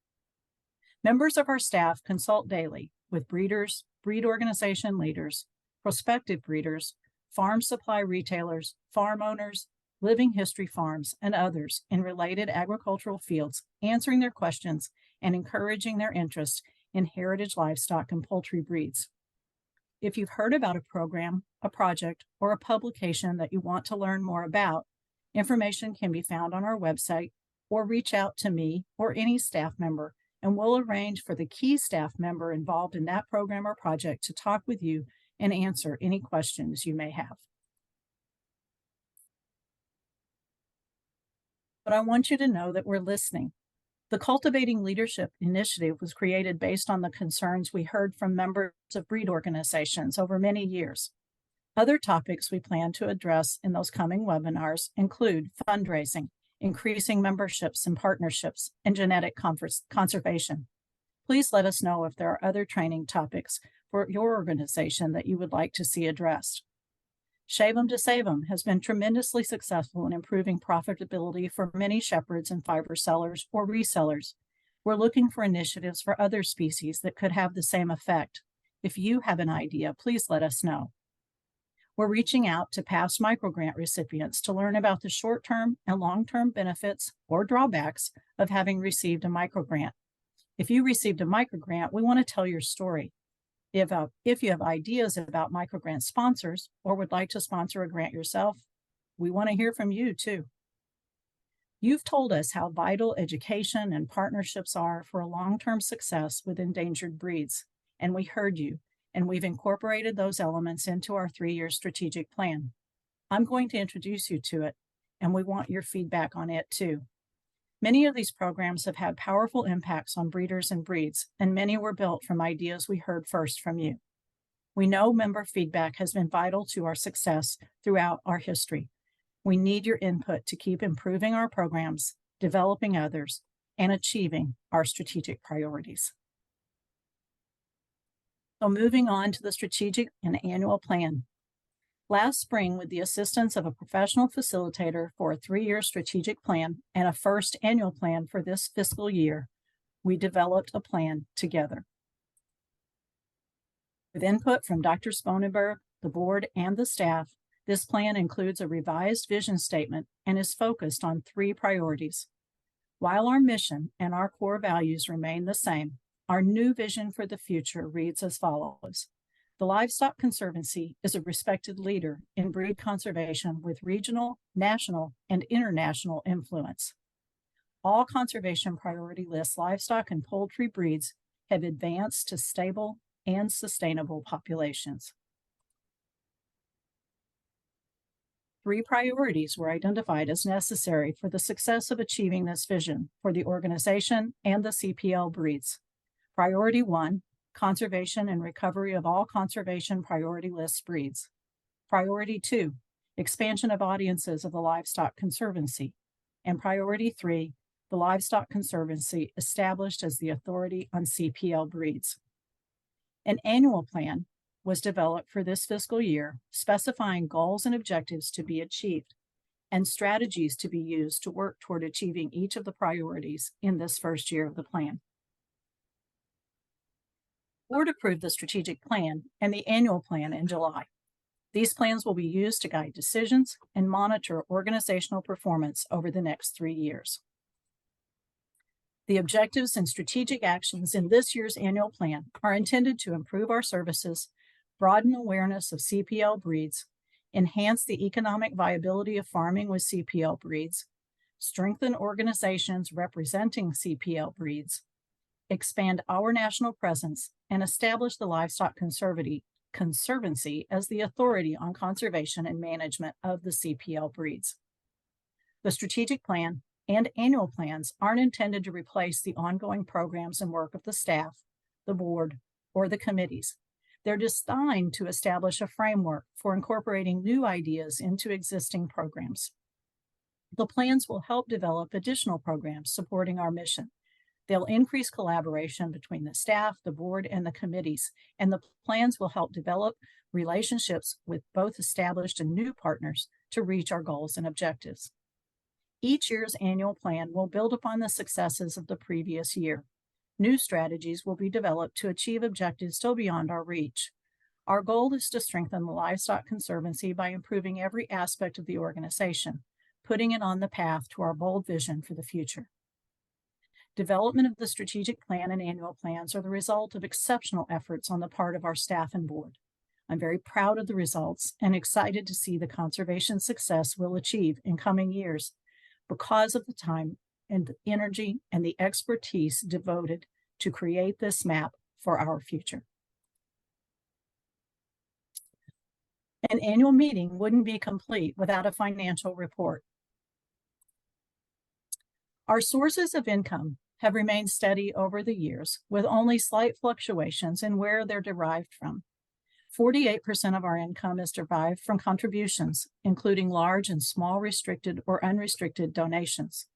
Members of our staff consult daily with breeders, breed organization leaders, prospective breeders, farm supply retailers, farm owners, living history farms, and others in related agricultural fields, answering their questions and encouraging their interest in heritage livestock and poultry breeds. If you've heard about a program, a project, or a publication that you want to learn more about, information can be found on our website, or reach out to me or any staff member, and we'll arrange for the key staff member involved in that program or project to talk with you and answer any questions you may have. But I want you to know that we're listening. The Cultivating Leadership initiative was created based on the concerns we heard from members of breed organizations over many years. Other topics we plan to address in those coming webinars include fundraising, increasing memberships and partnerships, and genetic conservation. Please let us know if there are other training topics for your organization that you would like to see addressed. Shave 'em to Save 'em has been tremendously successful in improving profitability for many shepherds and fiber sellers or resellers. We're looking for initiatives for other species that could have the same effect. If you have an idea, please let us know. We're reaching out to past microgrant recipients to learn about the short-term and long-term benefits or drawbacks of having received a microgrant. If you received a microgrant, we want to tell your story. If you have ideas about microgrant sponsors or would like to sponsor a grant yourself, we want to hear from you too. You've told us how vital education and partnerships are for a long-term success with endangered breeds, and we heard you, and we've incorporated those elements into our 3-year strategic plan. I'm going to introduce you to it, and we want your feedback on it too. Many of these programs have had powerful impacts on breeders and breeds, and many were built from ideas we heard first from you. We know member feedback has been vital to our success throughout our history. We need your input to keep improving our programs, developing others, and achieving our strategic priorities. So moving on to the strategic and annual plan. Last spring, with the assistance of a professional facilitator for a 3-year strategic plan and a first annual plan for this fiscal year, we developed a plan together. With input from Dr. Sponenberg, the board, and the staff, this plan includes a revised vision statement and is focused on 3 priorities. While our mission and our core values remain the same, our new vision for the future reads as follows. The Livestock Conservancy is a respected leader in breed conservation with regional, national, and international influence. All conservation priority list livestock and poultry breeds have advanced to stable and sustainable populations. 3 priorities were identified as necessary for the success of achieving this vision for the organization and the CPL breeds. Priority 1, conservation and recovery of all conservation priority list breeds. Priority 2, expansion of audiences of the Livestock Conservancy. And priority 3, the Livestock Conservancy established as the authority on CPL breeds. An annual plan was developed for this fiscal year, specifying goals and objectives to be achieved and strategies to be used to work toward achieving each of the priorities in this first year of the plan. The board approved the strategic plan and the annual plan in July. These plans will be used to guide decisions and monitor organizational performance over the next 3 years. The objectives and strategic actions in this year's annual plan are intended to improve our services, broaden awareness of CPL breeds, enhance the economic viability of farming with CPL breeds, strengthen organizations representing CPL breeds, expand our national presence, and establish the Livestock Conservancy as the authority on conservation and management of the CPL breeds. The strategic plan and annual plans aren't intended to replace the ongoing programs and work of the staff, the board, or the committees. They're designed to establish a framework for incorporating new ideas into existing programs. The plans will help develop additional programs supporting our mission. They'll increase collaboration between the staff, the board, and the committees, and the plans will help develop relationships with both established and new partners to reach our goals and objectives. Each year's annual plan will build upon the successes of the previous year. New strategies will be developed to achieve objectives still beyond our reach. Our goal is to strengthen the Livestock Conservancy by improving every aspect of the organization, putting it on the path to our bold vision for the future. Development of the strategic plan and annual plans are the result of exceptional efforts on the part of our staff and board. I'm very proud of the results and excited to see the conservation success we'll achieve in coming years because of the time and the energy and the expertise devoted to create this map for our future. An annual meeting wouldn't be complete without a financial report. Our sources of income have remained steady over the years, with only slight fluctuations in where they're derived from. 48% of our income is derived from contributions, including large and small restricted or unrestricted donations.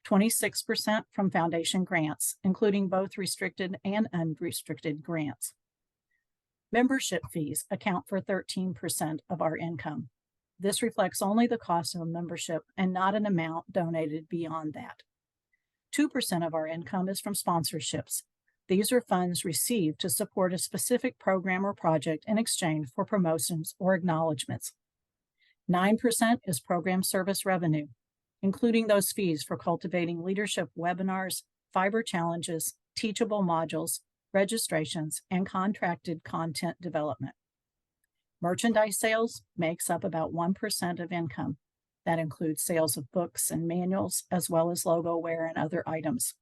26% from foundation grants, including both restricted and unrestricted grants. Membership fees account for 13% of our income. This reflects only the cost of a membership and not an amount donated beyond that. 2% of our income is from sponsorships. These are funds received to support a specific program or project in exchange for promotions or acknowledgments. 9% is program service revenue, including those fees for cultivating leadership webinars, fiber challenges, teachable modules, registrations, and contracted content development. Merchandise sales makes up about 1% of income. That includes sales of books and manuals, as well as logo wear and other items.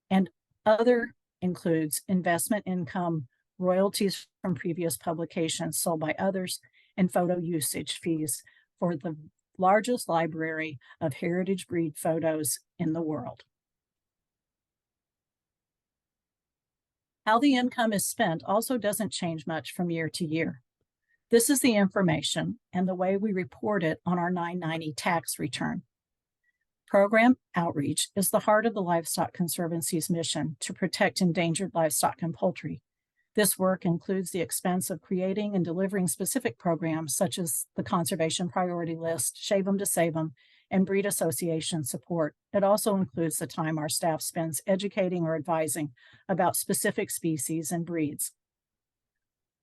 And other includes investment income, royalties from previous publications sold by others, and photo usage fees for the largest library of heritage breed photos in the world. How the income is spent also doesn't change much from year to year. This is the information and the way we report it on our 990 tax return. Program outreach is the heart of the Livestock Conservancy's mission to protect endangered livestock and poultry. This work includes the expense of creating and delivering specific programs such as the Conservation Priority List, Shave 'em to Save 'em, and Breed Association support. It also includes the time our staff spends educating or advising about specific species and breeds.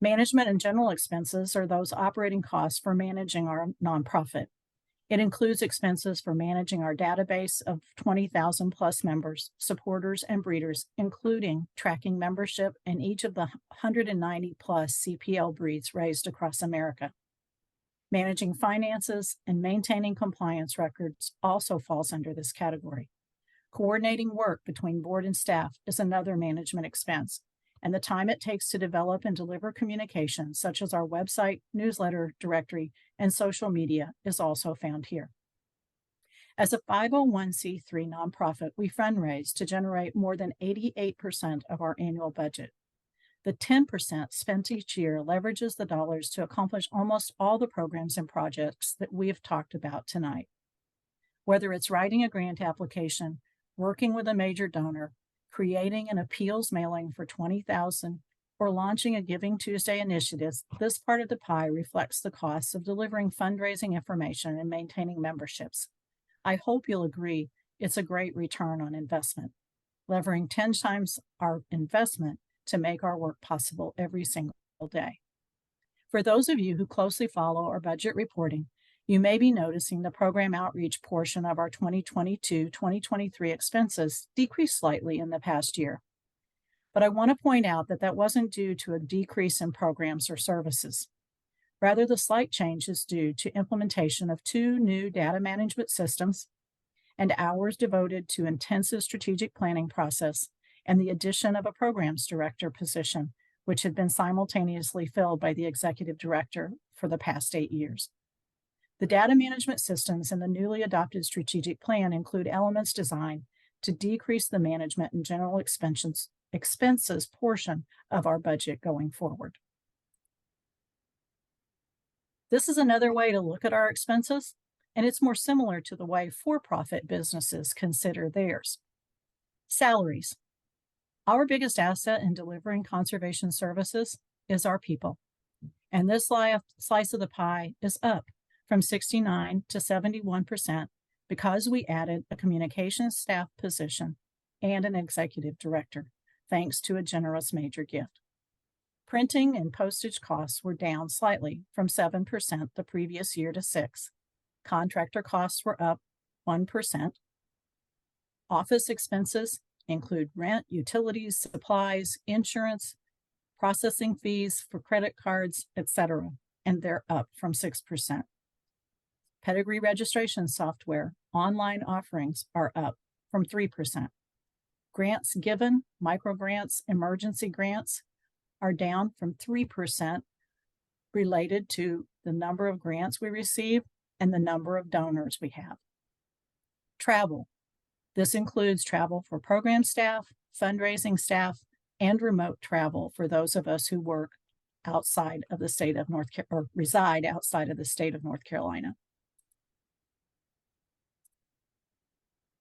Management and general expenses are those operating costs for managing our nonprofit. It includes expenses for managing our database of 20,000 plus members, supporters, and breeders, including tracking membership in each of the 190 plus CPL breeds raised across America. Managing finances and maintaining compliance records also falls under this category. Coordinating work between board and staff is another management expense, and the time it takes to develop and deliver communications such as our website, newsletter, directory, and social media is also found here. As a 501c3 nonprofit, we fundraise to generate more than 88% of our annual budget. The 10% spent each year leverages the dollars to accomplish almost all the programs and projects that we have talked about tonight. Whether it's writing a grant application, working with a major donor, creating an appeals mailing for 20,000, or launching a Giving Tuesday initiative, this part of the pie reflects the costs of delivering fundraising information and maintaining memberships. I hope you'll agree it's a great return on investment, levering 10 times our investment to make our work possible every single day. For those of you who closely follow our budget reporting, you may be noticing the program outreach portion of our 2022-2023 expenses decreased slightly in the past year. But I want to point out that that wasn't due to a decrease in programs or services. Rather, the slight change is due to implementation of 2 new data management systems and hours devoted to intensive strategic planning process and the addition of a programs director position, which had been simultaneously filled by the executive director for the past 8 years. The data management systems in the newly adopted strategic plan include elements designed to decrease the management and general expenses portion of our budget going forward. This is another way to look at our expenses, and it's more similar to the way for-profit businesses consider theirs. Salaries. Our biggest asset in delivering conservation services is our people, and this slice of the pie is up from 69 to 71% because we added a communications staff position and an executive director, thanks to a generous major gift. Printing and postage costs were down slightly from 7% the previous year to 6%. Contractor costs were up 1%. Office expenses include rent, utilities, supplies, insurance, processing fees for credit cards, etc., and they're up from 6%. Pedigree registration software online offerings are up from 3%. Grants given, microgrants, emergency grants are down from 3% related to the number of grants we receive and the number of donors we have. Travel. This includes travel for program staff, fundraising staff, and remote travel for those of us who work outside of the state of or reside outside of the state of North Carolina.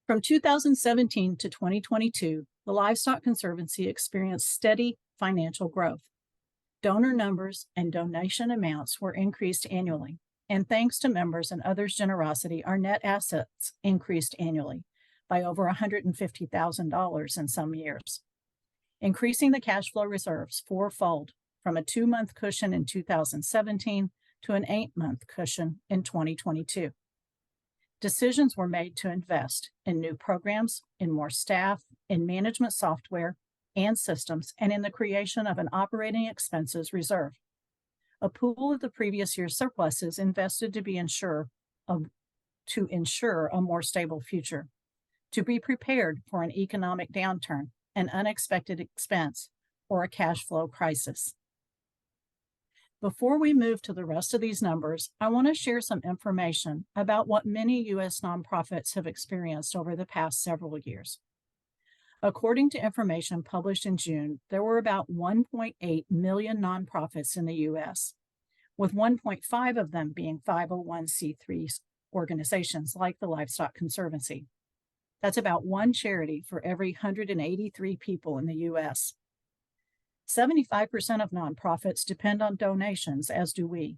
From 2017 to 2022, the Livestock Conservancy experienced steady financial growth. Donor numbers and donation amounts were increased annually, and thanks to members and others' generosity, our net assets increased annually by over $150,000 in some years, increasing the cash flow reserves fourfold from a 2-month cushion in 2017 to an 8-month cushion in 2022. Decisions were made to invest in new programs, in more staff, in management software and systems, and in the creation of an operating expenses reserve. A pool of the previous year's surpluses invested to ensure a more stable future, to be prepared for an economic downturn, an unexpected expense, or a cash flow crisis. Before we move to the rest of these numbers, I want to share some information about what many U.S. nonprofits have experienced over the past several years. According to information published in June, there were about 1.8 million nonprofits in the U.S., with 1.5 of them being 501c3 organizations like the Livestock Conservancy. That's about one charity for every 183 people in the U.S. 75% of nonprofits depend on donations, as do we,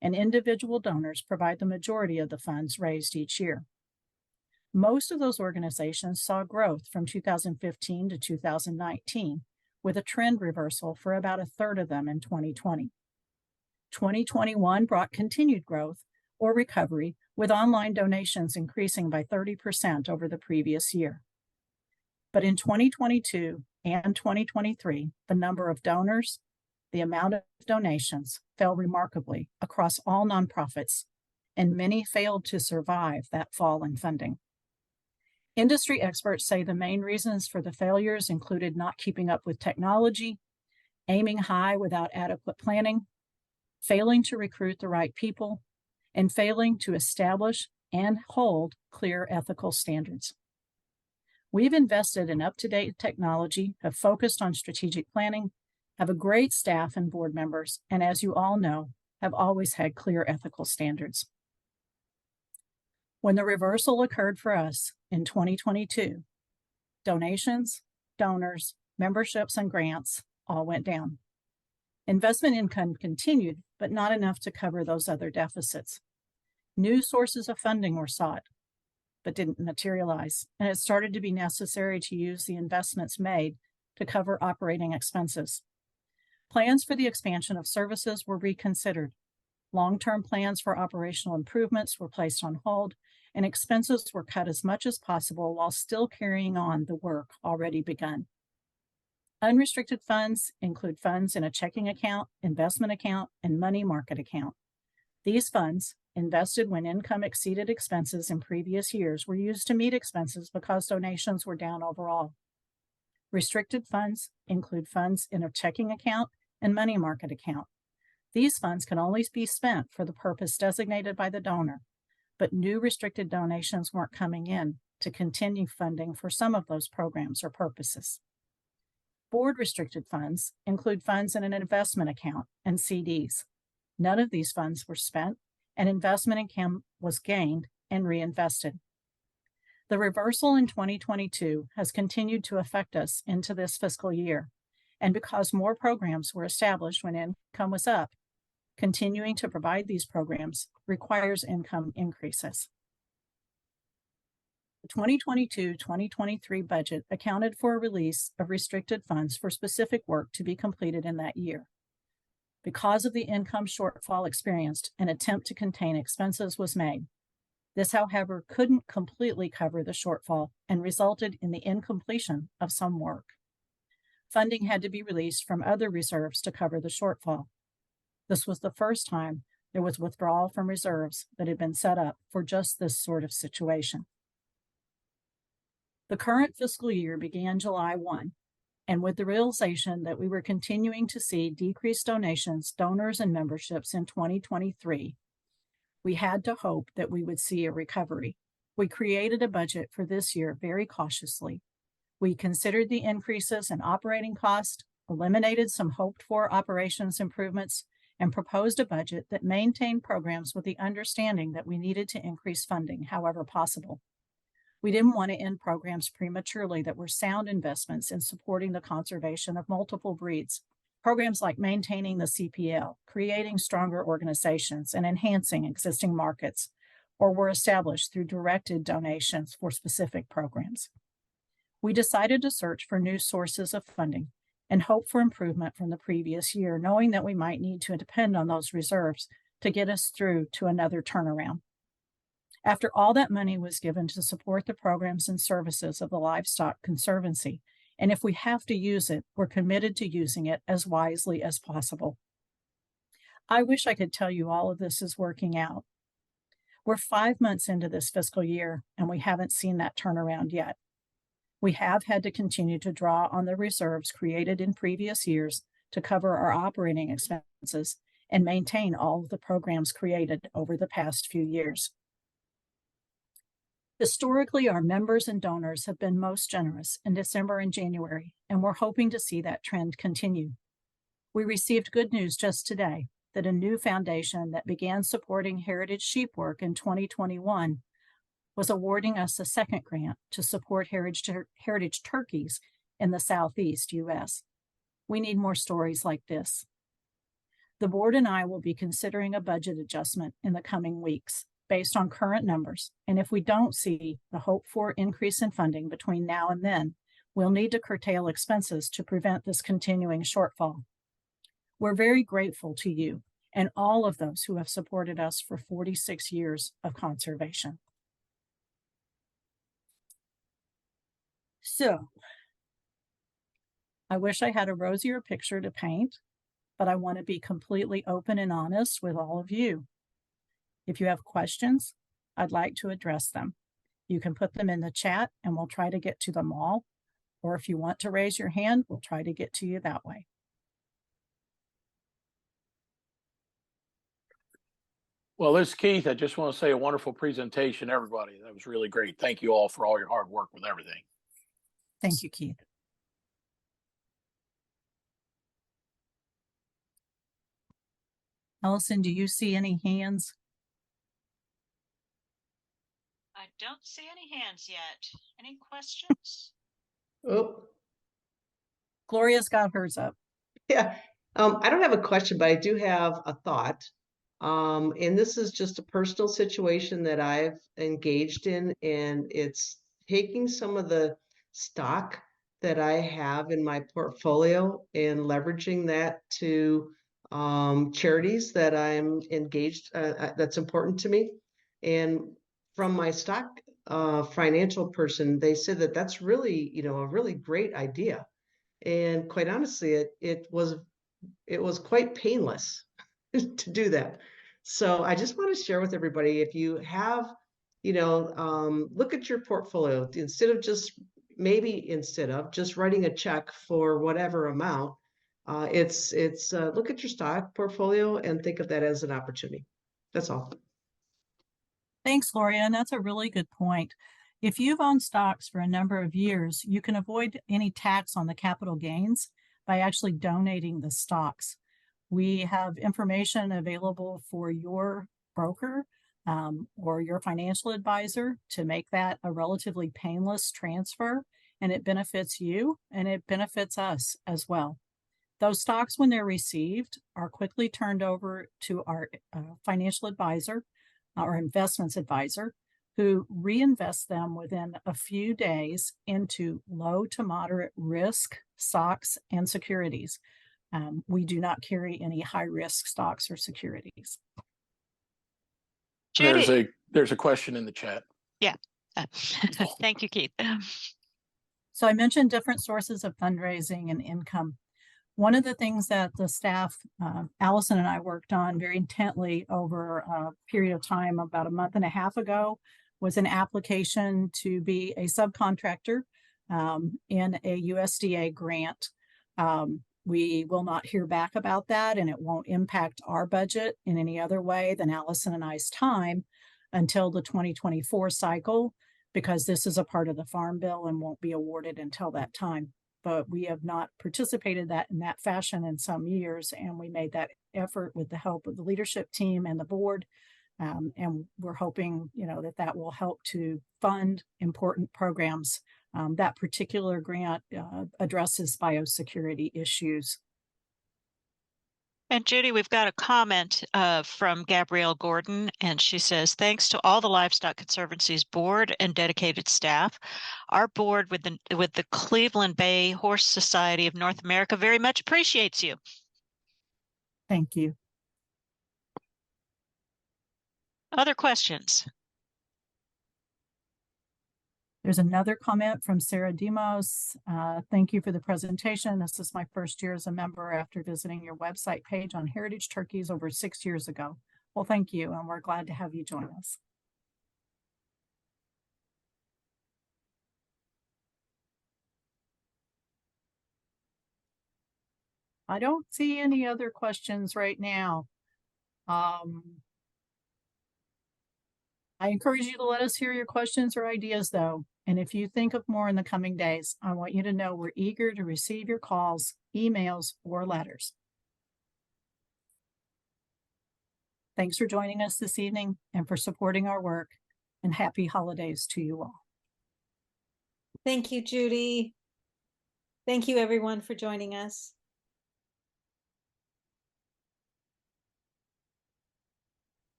and individual donors provide the majority of the funds raised each year. Most of those organizations saw growth from 2015 to 2019, with a trend reversal for about a third of them in 2020. 2021 brought continued growth or recovery, with online donations increasing by 30% over the previous year. But in 2022 and 2023, the number of donors, the amount of donations fell remarkably across all nonprofits, and many failed to survive that fall in funding. Industry experts say the main reasons for the failures included not keeping up with technology, aiming high without adequate planning, failing to recruit the right people, and failing to establish and hold clear ethical standards. We've invested in up-to-date technology, have focused on strategic planning, have a great staff and board members, and as you all know, have always had clear ethical standards. When the reversal occurred for us in 2022, donations, donors, memberships, and grants all went down. Investment income continued, but not enough to cover those other deficits. New sources of funding were sought, but didn't materialize, and it started to be necessary to use the investments made to cover operating expenses. Plans for the expansion of services were reconsidered. Long-term plans for operational improvements were placed on hold, and expenses were cut as much as possible while still carrying on the work already begun. Unrestricted funds include funds in a checking account, investment account, and money market account. These funds, invested when income exceeded expenses in previous years, were used to meet expenses because donations were down overall. Restricted funds include funds in a checking account and money market account. These funds can only be spent for the purpose designated by the donor, but new restricted donations weren't coming in to continue funding for some of those programs or purposes. Board restricted funds include funds in an investment account and CDs. None of these funds were spent, and investment income was gained and reinvested. The reversal in 2022 has continued to affect us into this fiscal year, and because more programs were established when income was up, continuing to provide these programs requires income increases. The 2022-2023 budget accounted for a release of restricted funds for specific work to be completed in that year. Because of the income shortfall experienced, an attempt to contain expenses was made. This, however, couldn't completely cover the shortfall and resulted in the incompletion of some work. Funding had to be released from other reserves to cover the shortfall. This was the first time there was withdrawal from reserves that had been set up for just this sort of situation. The current fiscal year began July 1, and with the realization that we were continuing to see decreased donations, donors, and memberships in 2023, we had to hope that we would see a recovery. We created a budget for this year very cautiously. We considered the increases in operating cost, eliminated some hoped-for operations improvements, and proposed a budget that maintained programs with the understanding that we needed to increase funding however possible. We didn't want to end programs prematurely that were sound investments in supporting the conservation of multiple breeds. Programs like maintaining the CPL, creating stronger organizations, and enhancing existing markets, or were established through directed donations for specific programs. We decided to search for new sources of funding and hope for improvement from the previous year, knowing that we might need to depend on those reserves to get us through to another turnaround. After all that money was given to support the programs and services of the Livestock Conservancy, and if we have to use it, we're committed to using it as wisely as possible. I wish I could tell you all of this is working out. We're 5 months into this fiscal year, and we haven't seen that turnaround yet. We have had to continue to draw on the reserves created in previous years to cover our operating expenses and maintain all of the programs created over the past few years. Historically, our members and donors have been most generous in December and January, and we're hoping to see that trend continue. We received good news just today that a new foundation that began supporting heritage sheep work in 2021 was awarding us a second grant to support heritage turkeys in the Southeast U.S. We need more stories like this. The board and I will be considering a budget adjustment in the coming weeks based on current numbers, and if we don't see the hoped-for increase in funding between now and then, we'll need to curtail expenses to prevent this continuing shortfall. We're very grateful to you and all of those who have supported us for 46 years of conservation. So, I wish I had a rosier picture to paint, but I want to be completely open and honest with all of you. If you have questions, I'd like to address them. You can put them in the chat and we'll try to get to them all. Or if you want to raise your hand, we'll try to get to you that way. Well, this is Keith. I just want to say a wonderful presentation, everybody. That was really great. Thank you all for all your hard work with everything. Thank you, Keith. Allison, do you see any hands? I don't see any hands yet. Any questions? Oh, Gloria's got hers up. yeah. I don't have a question, but I do have a thought. And this is just a personal situation that I've engaged in, and it's taking some of the stock that I have in my portfolio and leveraging that to charities that I'm engaged, that's important to me. And from my stock financial person, they said that that's really, a really great idea. And quite honestly, it was quite painless to do that. So I just want to share with everybody, if you have, look at your portfolio instead of just writing a check for whatever amount. Look at your stock portfolio and think of that as an opportunity. That's all. Thanks, Gloria. And that's a really good point. If you've owned stocks for a number of years, you can avoid any tax on the capital gains by actually donating the stocks. We have information available for your broker or your financial advisor to make that a relatively painless transfer, and it benefits you and it benefits us as well. Those stocks, when they're received, are quickly turned over to our financial advisor or investments advisor, who reinvests them within a few days into low to moderate risk stocks and securities. We do not carry any high-risk stocks or securities. Judy. There's a question in the chat. Yeah. Thank you, Keith. So I mentioned different sources of fundraising and income. One of the things that the staff, Allison and I worked on very intently over a period of time, about a month and a half ago, was an application to be a subcontractor in a USDA grant. We will not hear back about that, and it won't impact our budget in any other way than Allison and I's time until the 2024 cycle, because this is a part of the Farm Bill and won't be awarded until that time. But we have not participated in that fashion in some years, and we made that effort with the help of the leadership team and the board. And we're hoping, that will help to fund important programs. That particular grant addresses biosecurity issues. And Judy, we've got a comment from Gabrielle Gordon, and she says, thanks to all the Livestock Conservancy's board and dedicated staff. Our board with the Cleveland Bay Horse Society of North America very much appreciates you. Thank you. Other questions? There's another comment from Sarah Demos. Thank you for the presentation. This is my first year as a member after visiting your website page on heritage turkeys over 6 years ago. Well, thank you, and we're glad to have you join us. I don't see any other questions right now. I encourage you to let us hear your questions or ideas, though. And if you think of more in the coming days, I want you to know we're eager to receive your calls, emails, or letters. Thanks for joining us this evening and for supporting our work, and happy holidays to you all. Thank you, Judy. Thank you, everyone, for joining us.